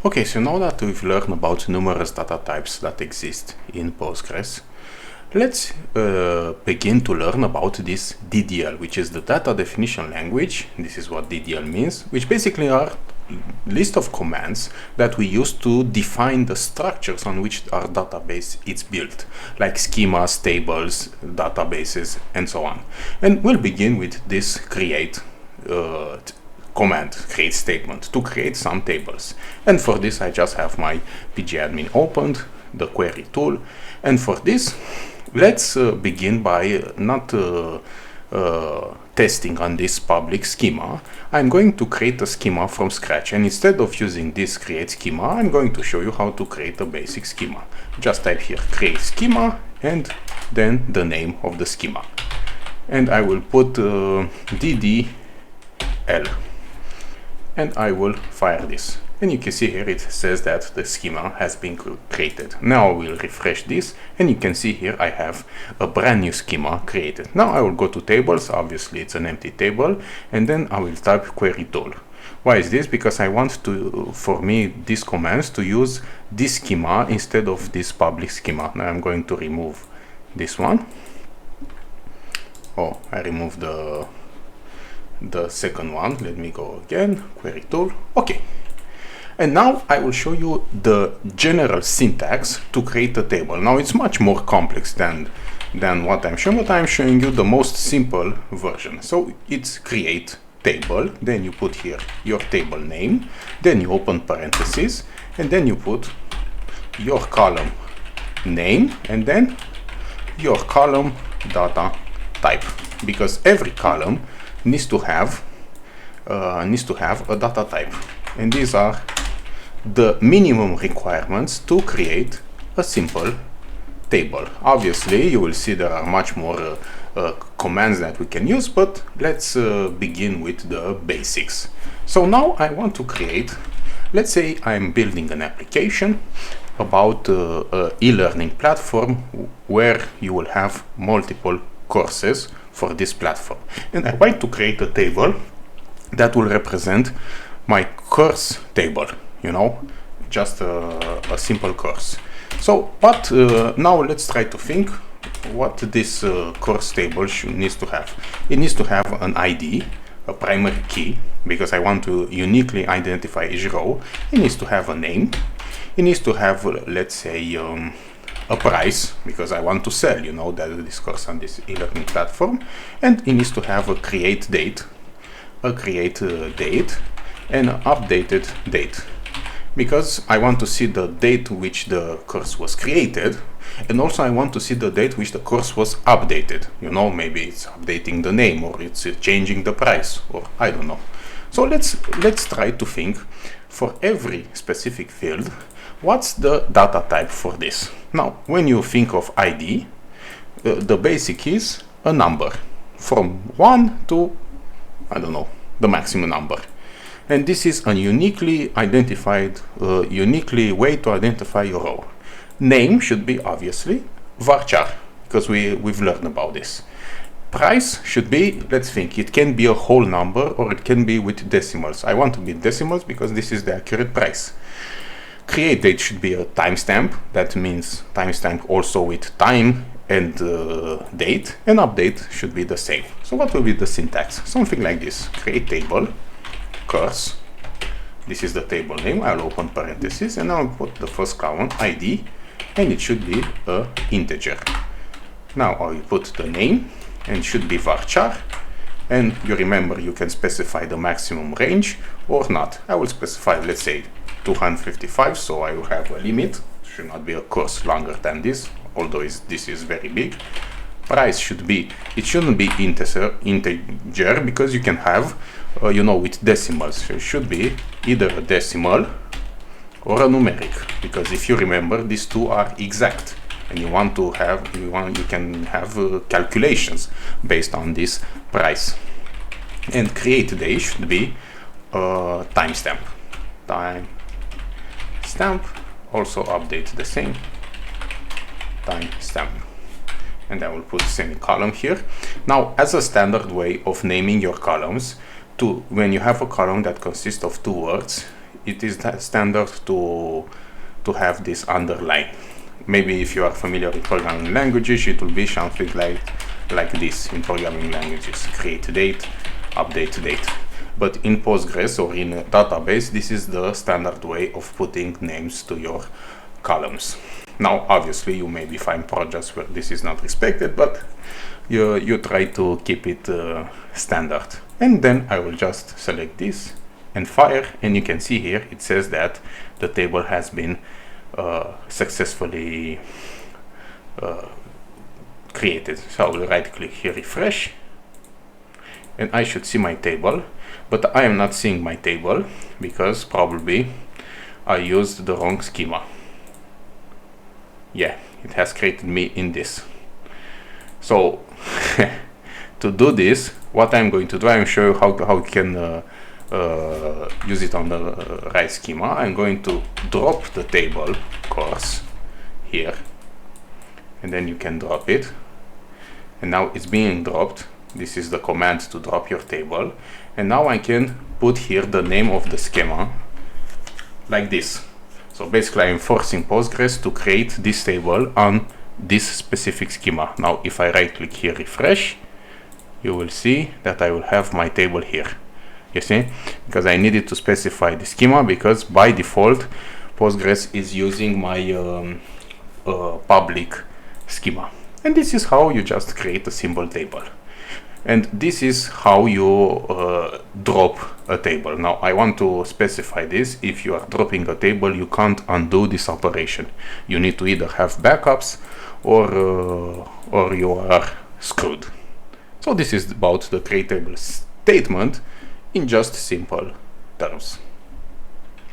Okay, so now that we've learned about numerous data types that exist in Postgres, let's begin to learn about this DDL, which is the data definition language. This is what DDL means, which basically are list of commands that we use to define the structures on which our database is built, like schemas, tables, databases, and so on. And we'll begin with this create command, create statement, to create some tables. And for this I just have my pgadmin opened, the query tool, and for this let's begin by not testing on this public schema. I'm going to create a schema from scratch, and instead of using this create schema, I'm going to show you how to create a basic schema. Just type here create schema and then the name of the schema, and I will put DDL, and I will fire this. And you can see here it says that the schema has been created. Now I will refresh this, and you can see here I have a brand new schema created. Now I will go to tables. Obviously it's an empty table, and then I will type query tool. Why is this? Because I want to, for me, these commands to use this schema instead of this public schema. Now I'm going to remove this one. Oh, I removed the second one. Let me go again, query tool. Okay. And now I will show you the general syntax to create a table. Now it's much more complex than what I'm showing, but I'm showing you the most simple version. So it's create table, then you put here your table name, then you open parentheses, and then you put your column name, and then your column data type, because every column needs to have a data type, and these are the minimum requirements to create a simple table. Obviously you will see there are much more commands that we can use, but let's begin with the basics. So now I want to create, let's say I'm building an application about e-learning platform where you will have multiple courses for this platform, and I want to create a table that will represent my course table, you know, just a simple course. So but now let's try to think what this course table needs to have. It needs to have an ID, a primary key, because I want to uniquely identify each row. It needs to have a name. It needs to have, let's say, a price, because I want to sell, you know, that this course on this e-learning platform. And it needs to have a create date, and an updated date, because I want to see the date which the course was created, and also I want to see the date which the course was updated. You know, maybe it's updating the name, or it's changing the price, or I don't know. So let's try to think for every specific field, what's the data type for this? Now, when you think of ID, the basic is a number from 1 to, I don't know, the maximum number. And this is a uniquely identified, uniquely way to identify your row. Name should be obviously varchar, because we've learned about this. Price should be, let's think, it can be a whole number or it can be with decimals. I want to be decimals because this is the accurate price. Create date should be a timestamp. That means timestamp also with time and date, and update should be the same. So what will be the syntax? Something like this: create table, course. This is the table name. I'll open parentheses, and I'll put the first column ID, and it should be a integer. Now I will put the name, and it should be varchar. And you remember you can specify the maximum range or not. I will specify, let's say, 255, so I will have a limit. It should not be a course longer than this, although this is very big. Price should be, it shouldn't be integer, because you can have, you know, with decimals. So it should be either a decimal or a numeric, because if you remember, these two are exact, and you can have calculations based on this price. And create day should be timestamp. Timestamp, also update the same timestamp. And I will put semicolon here. Now, as a standard way of naming your columns, when you have a column that consists of 2 words, it is standard to have this underline. Maybe if you are familiar with programming languages, it will be something like this in programming languages: create date, update date. But in Postgres or in a database, this is the standard way of putting names to your columns. Now, obviously, you maybe find projects where this is not respected, but you try to keep it standard. And then I will just select this and fire, and you can see here it says that the table has been successfully created. So I will right click here, refresh, and I should see my table, but I am not seeing my table because probably I used the wrong schema. Yeah, it has created me in this. So to do this, what I'm going to do, I'm show you how you can use it on the right schema. I'm going to drop the table course here, and then you can drop it, and now it's being dropped. This is the command to drop your table, and now I can put here the name of the schema like this. So basically I'm forcing Postgres to create this table on this specific schema. Now if I right click here, refresh, you will see that I will have my table here. You see, because I needed to specify the schema, because by default Postgres is using my public schema. And this is how you just create a simple table. And this is how you drop a table. Now I want to specify this: if you are dropping a table, you can't undo this operation. You need to either have backups or you are screwed. So this is about the create table statement in just simple terms.